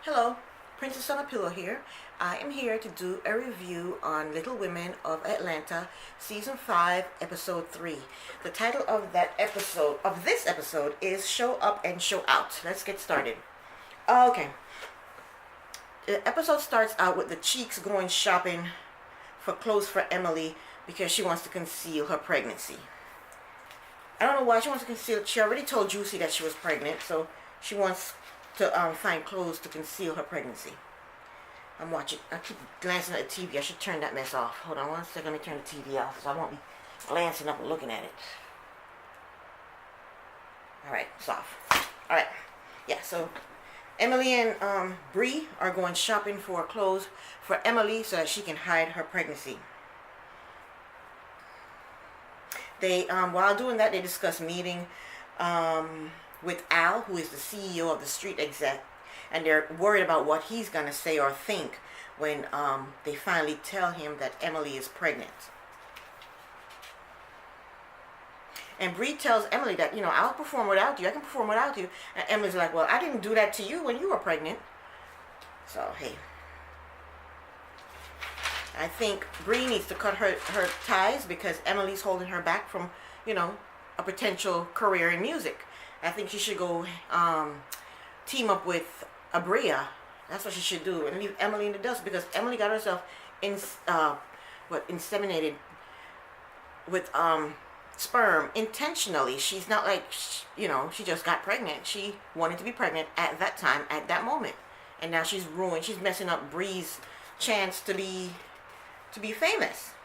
Hello, Princess on a Pillow here. I am here to do a review on Little Women of Atlanta, Season 5, Episode 3. The title of this episode, is Show Up and Show Out. Let's get started. Okay. The episode starts out with the Cheeks going shopping for clothes for Emily because she wants to conceal her pregnancy. I don't know why she wants to conceal it. She already told Juicy that she was pregnant, so she wants to find clothes to conceal her pregnancy. I'm watching. I keep glancing at the TV. I should turn that mess off. Hold on one second. Let me turn the TV off so I won't be glancing up and looking at it. Alright, it's off. Alright. Yeah, so Emily and Bree are going shopping for clothes for Emily so that she can hide her pregnancy. They, while doing that, they discuss meeting with Al, who is the CEO of the street exec, and they're worried about what he's going to say or think when they finally tell him that Emily is pregnant. And Bree tells Emily that, I'll perform without you. I can perform without you. And Emily's like, well, I didn't do that to you when you were pregnant. So, hey. I think Bree needs to cut her ties because Emily's holding her back from, a potential career in music. I think she should go team up with Abria. That's what she should do, and leave Emily in the dust because Emily got herself inseminated with sperm intentionally. She's not like she just got pregnant. She wanted to be pregnant at that time, at that moment, and now she's ruined. She's messing up Bree's chance to be famous.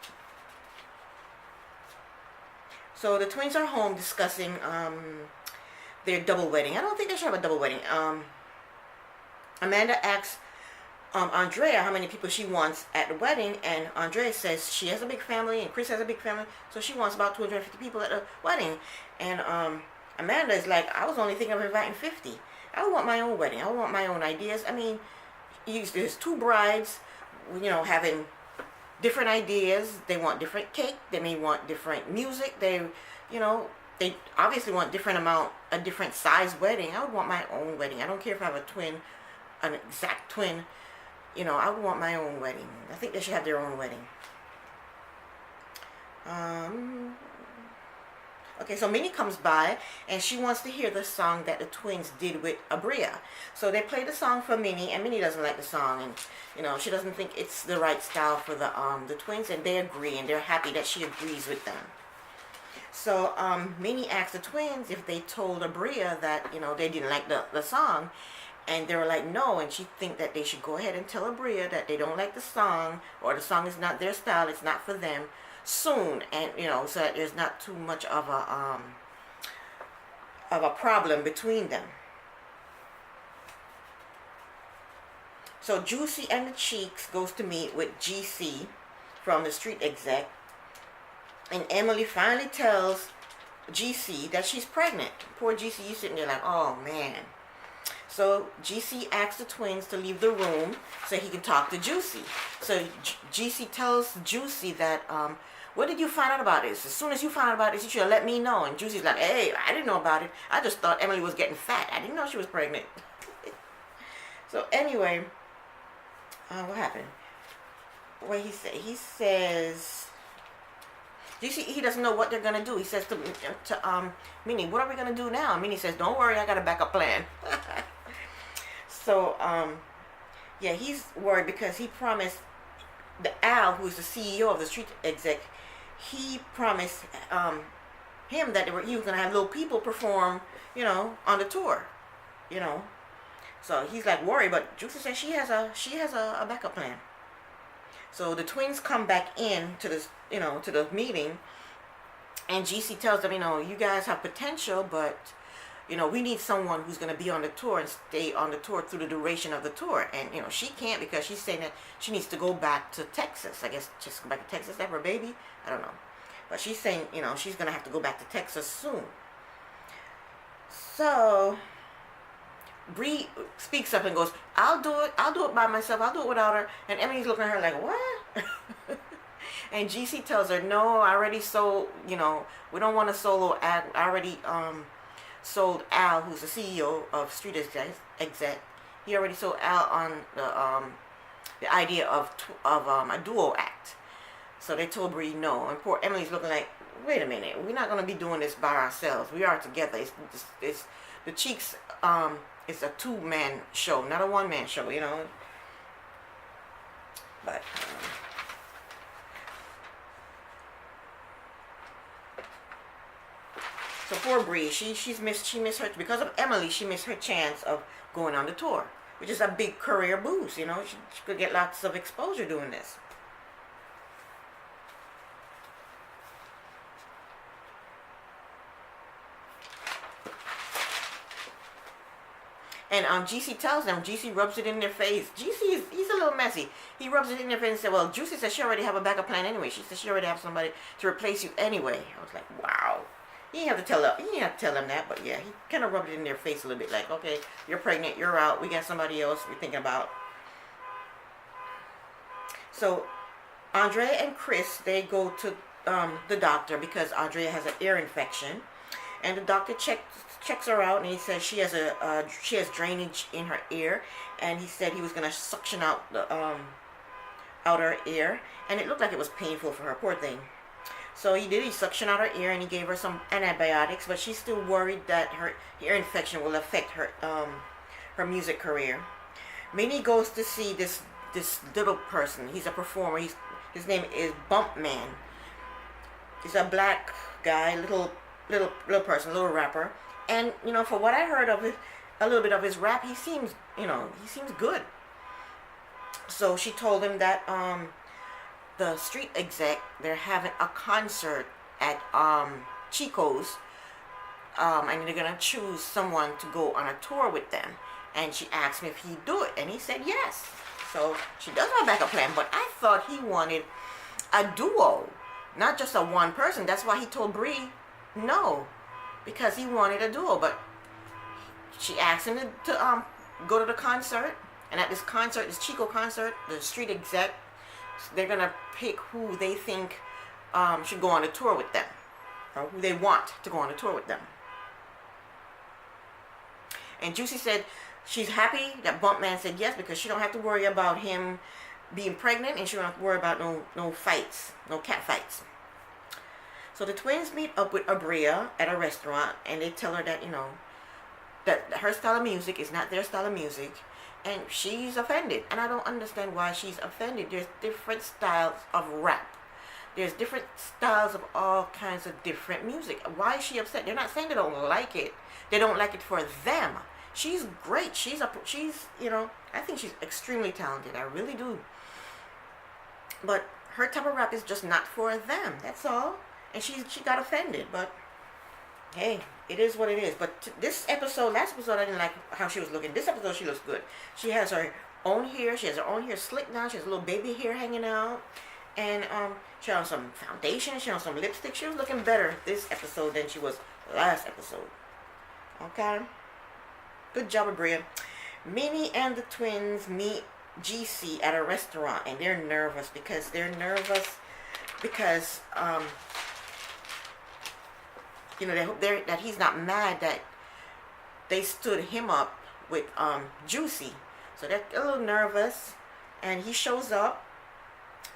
So the twins are home discussing their double wedding. I don't think they should have a double wedding. Amanda asks Andrea how many people she wants at the wedding, and Andrea says she has a big family and Chris has a big family, so she wants about 250 people at the wedding. And Amanda is like, I was only thinking of inviting 50. I would want my own wedding. I would want my own ideas. I mean, there's two brides, having different ideas. They want different cake. They may want different music. They obviously want a different size wedding. I would want my own wedding. I don't care if I have an exact twin. I would want my own wedding. I think they should have their own wedding. Okay, so Minnie comes by and she wants to hear the song that the twins did with Abria. So they play the song for Minnie, and Minnie doesn't like the song, and she doesn't think it's the right style for the twins, and they agree, and they're happy that she agrees with them. So Minnie asked the twins if they told Abria that they didn't like the song, and they were like no, and she think that they should go ahead and tell Abria that they don't like the song, or the song is not their style, it's not for them, soon, and so that there's not too much of a problem between them. So Juicy and the Cheeks goes to meet with GC from the street exec, and Emily finally tells GC that she's pregnant. Poor GC, you sitting there like, oh man. So GC asks the twins to leave the room so he can talk to Juicy. So GC tells Juicy that, what did you find out about this? As soon as you found out about this, you should have let me know. And Juicy's like, hey, I didn't know about it. I just thought Emily was getting fat. I didn't know she was pregnant. So anyway, what happened? What he said? He says, he doesn't know what they're gonna do. He says to Minnie, what are we gonna do now? Minnie says, don't worry, I got a backup plan. So yeah, he's worried because he promised Al, who is the CEO of the street exec, he promised him that he was gonna have little people perform, on the tour, So he's like worried, but Juicy says she has a backup plan. So the twins come back in to this, to the meeting, and GC tells them, you guys have potential, but we need someone who's going to be on the tour and stay on the tour through the duration of the tour. And she can't because she's saying that she needs to go back to Texas. I guess just go back to Texas to have her baby. I don't know, but she's saying she's going to have to go back to Texas soon. So Bree speaks up and goes, I'll do it by myself, I'll do it without her. And Emily's looking at her like, what? And GC tells her, no, I already sold, we don't want a solo act. I already sold Al, who's the CEO of Street Exec, He already sold Al on the idea of a duo act. So they told Bree no, and poor Emily's looking like, wait a minute, we're not gonna be doing this by ourselves. We are together. It's the Cheeks. It's a two-man show, not a one-man show, you know. But so poor Bree, she missed her, because of Emily. She missed her chance of going on the tour, which is a big career boost. You know, she could get lots of exposure doing this. And GC tells them, GC rubs it in their face. He's a little messy. He rubs it in their face and said, well, Juicy says she already have a backup plan anyway. She says she already have somebody to replace you anyway. I was like, wow. He didn't have to tell her, he didn't have to tell them that, but yeah, he kind of rubbed it in their face a little bit, like, okay, you're pregnant, you're out, we got somebody else we're thinking about. So Andrea and Chris, they go to the doctor because Andrea has an ear infection, and the doctor checks her out, and he says she has drainage in her ear, and he said he was gonna suction out the outer ear, and it looked like it was painful for her, poor thing. So he did. He suctioned out her ear, and he gave her some antibiotics, but she's still worried that her ear infection will affect her her music career. Minnie goes to see this little person. He's a performer. His name is Bumpman. He's a black guy, little person, little rapper. And you know, for what I heard of a little bit of his rap, he seems good. So she told him that the street exec, they're having a concert at Chico's, and they're gonna choose someone to go on a tour with them. And she asked me if he'd do it, and he said yes. So she does have a backup plan, but I thought he wanted a duo, not just a one person. That's why he told Bree no, because he wanted a duo. But she asked him to go to the concert, and at this concert, this Chico concert, the street exec, they're gonna pick who they think should go on a tour with them, or who they want to go on a tour with them. And Juicy said she's happy that Bumpman said yes, because she don't have to worry about him being pregnant, and she don't have to worry about no fights, no cat fights. So the twins meet up with Abria at a restaurant, and they tell her that, you know, that her style of music is not their style of music. And she's offended, and I don't understand why she's offended. There's different styles of rap. There's different styles of all kinds of different music. Why is she upset? They're not saying they don't like it. They don't like it for them. She's great. She's you know, I think she's extremely talented. I really do. But her type of rap is just not for them. That's all. And she got offended, but hey, it is what it is. But this episode, last episode, I didn't like how she was looking. This episode, she looks good. She has her own hair. She has her own hair slicked down. She has a little baby hair hanging out. And she has some foundation. She has some lipstick. She was looking better this episode than she was last episode. Okay? Good job, Abria. Minnie and the twins meet GC at a restaurant. And they're nervous because you know, they hope that he's not mad that they stood him up with Juicy. So they're a little nervous, and he shows up,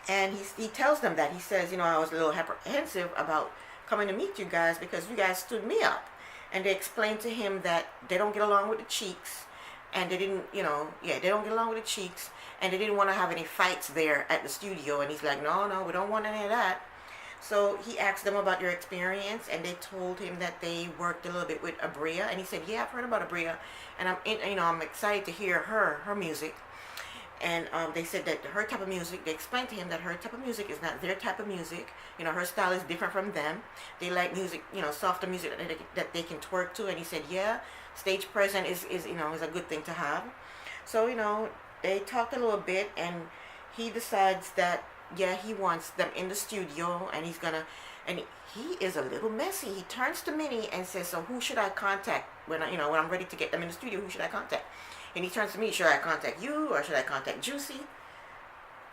and he tells them that. He says, you know, I was a little apprehensive about coming to meet you guys because you guys stood me up. And they explained to him that they don't get along with the Cheeks, and they didn't, you know, yeah, they don't get along with the Cheeks, and they didn't want to have any fights there at the studio. And he's like, no, we don't want any of that. So he asked them about their experience, and they told him that they worked a little bit with Abria, and he said, "Yeah, I've heard about Abria, and I'm excited to hear her music." And they said that her type of music, they explained to him that her type of music is not their type of music. You know, her style is different from them. They like music, you know, softer music that they can twerk to. And he said, yeah, stage presence is a good thing to have. So, you know, they talked a little bit, and he decides that, yeah, he wants them in the studio, and and he is a little messy. He turns to Minnie and says, so who should I contact when I'm ready to get them in the studio? Who should I contact? And he turns to me, should I contact you or should I contact Juicy?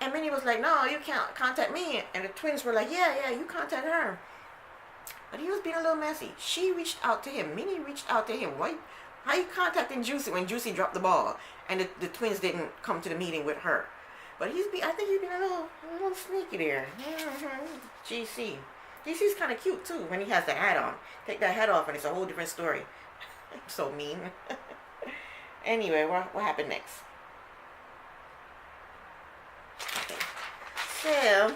And Minnie was like, no, you can't contact me. And the twins were like, yeah, you contact her. But he was being a little messy. She reached out to him. Minnie reached out to him. How you contacting Juicy when Juicy dropped the ball and the twins didn't come to the meeting with her? But I think he's being a little sneaky there. GC. GC's kind of cute too when he has the hat on. Take that hat off and it's a whole different story. So mean. Anyway, what happened next? Okay. So,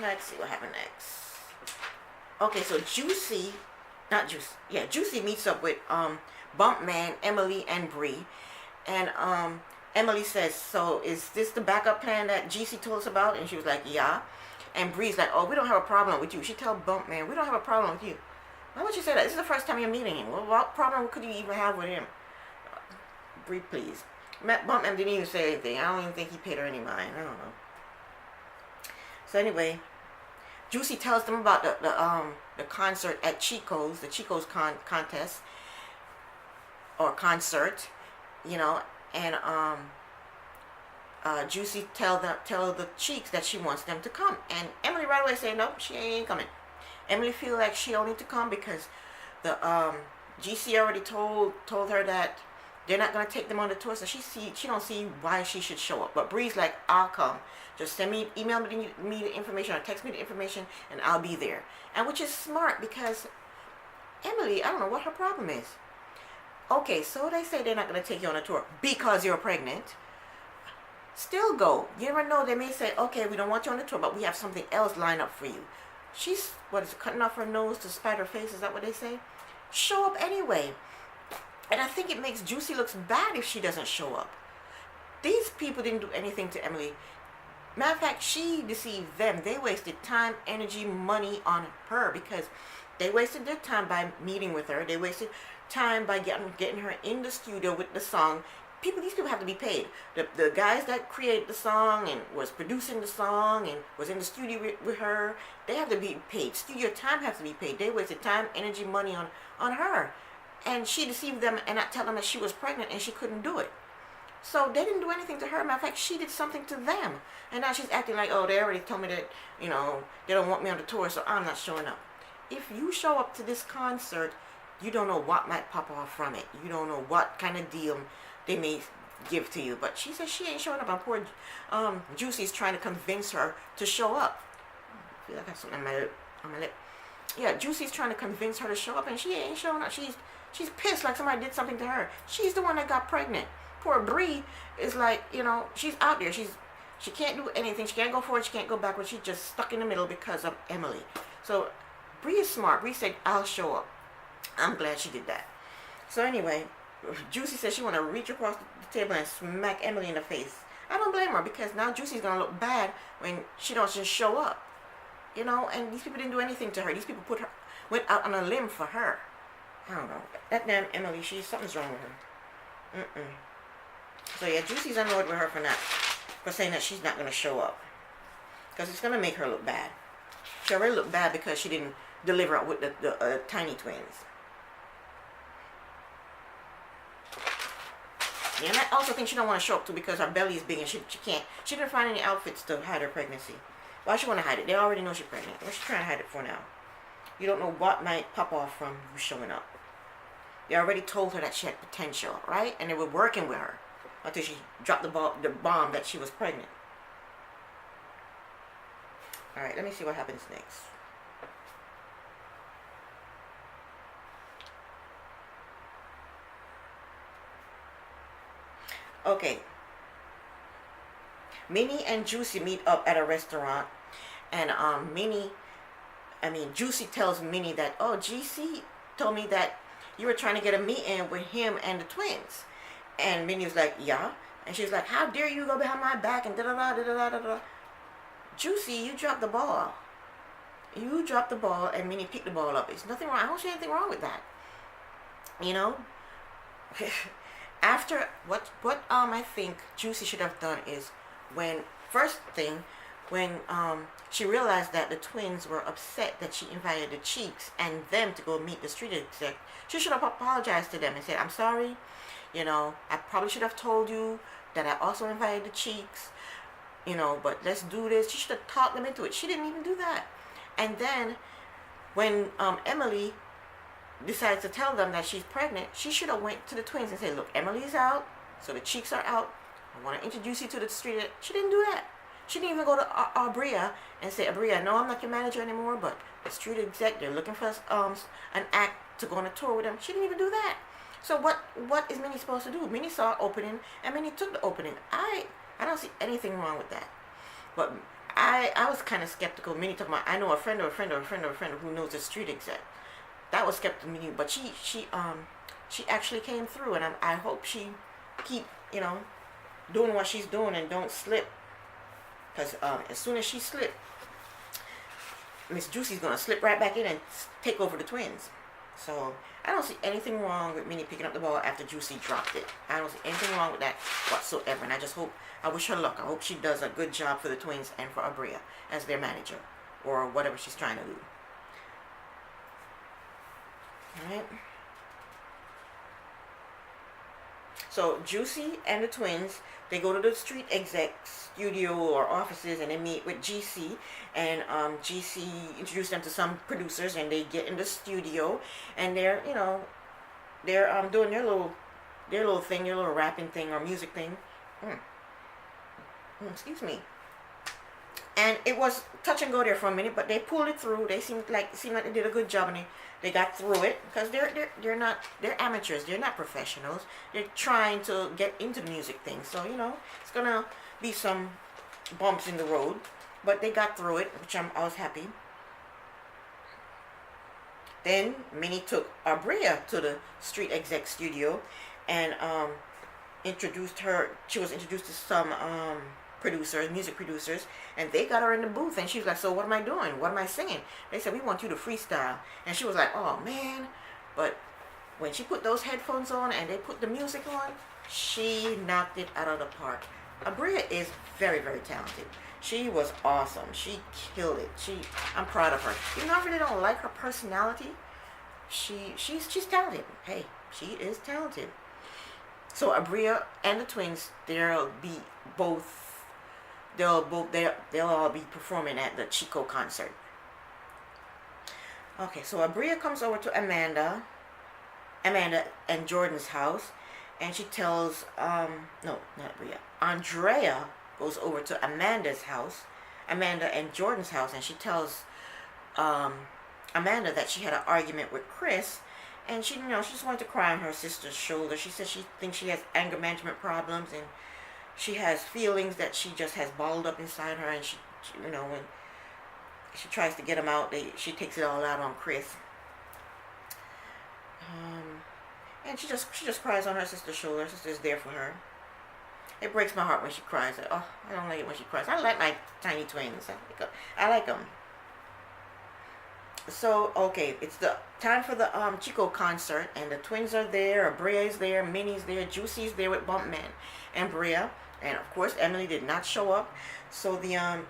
let's see what happened next. Okay, so Juicy meets up with Bumpman, Emily, and Bree. And Emily says, so is this the backup plan that GC told us about? And she was like, yeah. And Bree's like, oh, we don't have a problem with you. She tell Bumpman, we don't have a problem with you. Why would you say that? This is the first time you're meeting him. What problem could you even have with him? Bree, please. Bumpman didn't even say anything. I don't even think he paid her any mind. I don't know. So anyway, Juicy tells them about the concert at Chico's, the Chico's contest or concert, you know, and Juicy tell the Cheeks that she wants them to come, and Emily right away say nope, she ain't coming. Emily feel like she don't need to come because the GC already told her that they're not gonna take them on the tour, so she don't see why she should show up. But Bree's like, I'll come. Just email me the information or text me the information, and I'll be there. And which is smart because Emily, I don't know what her problem is. Okay, so they say they're not gonna take you on a tour because you're pregnant. Still go. You never know. They may say, okay, we don't want you on the tour, but we have something else lined up for you. She's, cutting off her nose to spite her face? Is that what they say? Show up anyway. And I think it makes Juicy looks bad if she doesn't show up. These people didn't do anything to Emily. Matter of fact, she deceived them. They wasted time, energy, money on her because they wasted their time by meeting with her. They wasted time by getting her in the studio with the song. These people have to be paid. The guys that created the song and was producing the song and was in the studio with her, they have to be paid. Studio time has to be paid. They wasted time, energy, money on her. And she deceived them and not tell them that she was pregnant and she couldn't do it. So they didn't do anything to her. Matter of fact, she did something to them. And now she's acting like, oh, they already told me that, you know, they don't want me on the tour, so I'm not showing up. If you show up to this concert, you don't know what might pop off from it. You don't know what kind of deal they may give to you. But she says she ain't showing up. And poor Juicy's trying to convince her to show up. I feel like I have something on my lip. Yeah, Juicy's trying to convince her to show up, and she ain't showing up. She's pissed like somebody did something to her. She's the one that got pregnant. Poor Bree is like, you know, she's out there. She can't do anything. She can't go forward. She can't go backward. She's just stuck in the middle because of Emily. So Bree is smart. Bree said, I'll show up. I'm glad she did that. So anyway, Juicy says she want to reach across the table and smack Emily in the face. I don't blame her because now Juicy's going to look bad when she don't just show up. You know, and these people didn't do anything to her. These people went out on a limb for her. I don't know. That damn Emily, something's wrong with her. So yeah, Juicy's annoyed with her for saying that she's not going to show up. Because it's going to make her look bad. She already looked bad because she didn't deliver with the tiny twins. Yeah, and I also think she don't want to show up too because her belly is big and she didn't find any outfits to hide her pregnancy. Why she want to hide it? They already know she's pregnant. What's she trying to hide it for now? You don't know what might pop off from you showing up. They already told her that she had potential, right? And they were working with her until she dropped the bomb that she was pregnant. All right, let me see what happens next. Okay. Minnie and Juicy meet up at a restaurant, and Juicy tells Minnie that, oh, GC told me that you were trying to get a meet-in with him and the twins. And Minnie was like, yeah. And she was like, how dare you go behind my back and da-da-da, da-da-da, da-da. Juicy, you dropped the ball. You dropped the ball and Minnie picked the ball up. There's nothing wrong. I don't see anything wrong with that. You know? After, what I think Juicy should have done is when she realized that the twins were upset that she invited the Cheeks and them to go meet the street exec, she should have apologized to them and said, I'm sorry, you know, I probably should have told you that I also invited the Cheeks. but let's do this. She should have talked them into it. She didn't even do that. And then when Emily decides to tell them that she's pregnant, she should have went to the twins and said, look, Emily's out, so the Cheeks are out. I want to introduce you to the street. She didn't do that. She didn't even go to Abria and say, Abria, no, I'm not your manager anymore, but the street exec, they're looking for an act to go on a tour with them. She didn't even do that. So what is Minnie supposed to do? Minnie saw an opening, and Minnie took the opening. I don't see anything wrong with that. But I was kind of skeptical. Minnie talking about, I know a friend of a friend of a friend of a friend who knows the street exec. That was skeptical Minnie, but she actually came through, and I hope she keep doing what she's doing and don't slip. Because as soon as she slipped, Miss Juicy's going to slip right back in and take over the twins. So I don't see anything wrong with Minnie picking up the ball after Juicy dropped it. I don't see anything wrong with that whatsoever. And I wish her luck. I hope she does a good job for the twins and for Abria as their manager or whatever she's trying to do. Alright. So Juicy and the twins, they go to the street exec studio or offices and they meet with GC, and GC introduced them to some producers, and they get in the studio and they're doing their little thing, their little rapping thing or music thing. Excuse me. And it was touch and go there for a minute, but they pulled it through. They seemed like they did a good job, and they got through it, because they're amateurs. They're not professionals. They're trying to get into the music thing. So it's gonna be some bumps in the road, but they got through it, which I was happy. Then Minnie took Abria to the street exec studio, and introduced her. She was introduced to some music producers, and they got her in the booth, and she was like, so what am I doing? What am I singing? They said, we want you to freestyle. And she was like, oh man. But when she put those headphones on and they put the music on, she knocked it out of the park. Abria is very, very talented. She was awesome. She killed it. I'm proud of her. Even though I really don't like her personality, she's talented. Hey, she is talented. So Abria and the twins, they'll all be performing at the Chico concert. Okay, so Abria comes over to Amanda and Jordan's house, and she tells no, not Abria. Andrea goes over to Amanda and Jordan's house, and she tells Amanda that she had an argument with Chris, and she just wanted to cry on her sister's shoulder. She said she thinks she has anger management problems, and she has feelings that she just has bottled up inside her, and she when she tries to get them out, she takes it all out on Chris. And she just cries on her sister's shoulder. Her sister's there for her. It breaks my heart when she cries. Oh, I don't like it when she cries. I like my tiny twins. I like them. So, okay, it's the time for the Chico concert, and the twins are there, Abria is there, Minnie's there, Juicy's there with Bumpman and Bria, and of course Emily did not show up. So the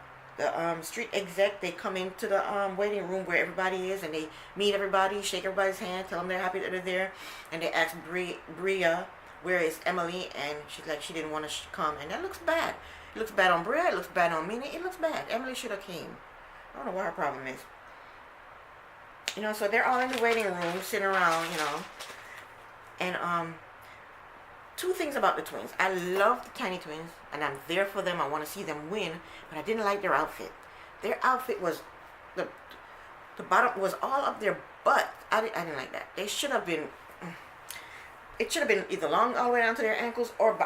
street exec, they come into the waiting room where everybody is, and they meet everybody, shake everybody's hand, tell them they're happy that they're there, and they ask Bria, where is Emily, and she's like, she didn't want to come, and that looks bad. It looks bad on Bria, it looks bad on Minnie, it looks bad. Emily should have came. I don't know what her problem is. So they're all in the waiting room, sitting around, and two things about the twins. I love the tiny twins, and I'm there for them. I want to see them win, but I didn't like their outfit. Their outfit was, the bottom was all up their butt. I didn't like that. They should have been, it should have been either long all the way down to their ankles, or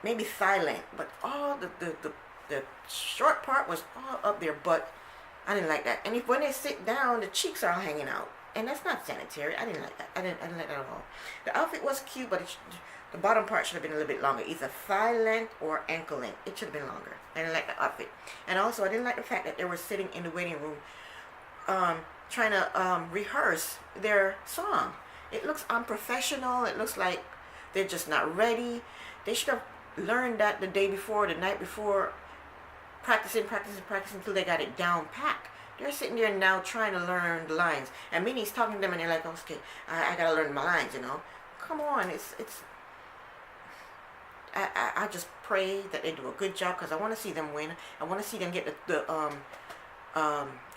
maybe thigh length, but all the short part was all up their butt. I didn't like that. And when they sit down, the cheeks are all hanging out, and that's not sanitary. I didn't like that. I didn't like that at all. The outfit was cute, but the bottom part should have been a little bit longer, either thigh length or ankle length. It should have been longer. I didn't like the outfit. And also, I didn't like the fact that they were sitting in the waiting room, trying to rehearse their song. It looks unprofessional. It looks like they're just not ready. They should have learned that the day before, the night before, practicing until they got it down packed. They're sitting there now trying to learn the lines, and Minnie's talking to them, and they're like, okay, I gotta learn my lines, Come on, it's I just pray that they do a good job because I want to see them win. I want to see them get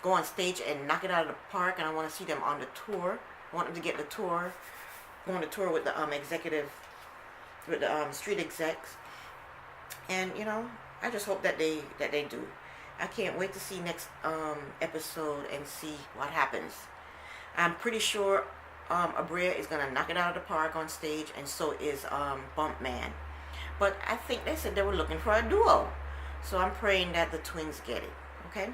go on stage and knock it out of the park, and I want to see them on the tour. I want them to get the tour, go on the tour with the executive, with the street execs, and you know, I just hope that they do. I can't wait to see next episode and see what happens. I'm pretty sure Abrea is gonna knock it out of the park on stage, and so is Bumpman. But I think they said they were looking for a duo, so I'm praying that the twins get it. Okay.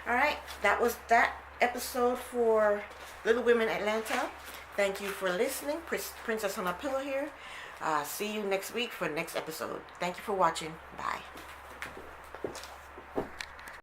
All right, that was that episode for Little Women Atlanta. Thank you for listening. Princess on a Pillow here. See you next week for next episode. Thank you for watching. Bye.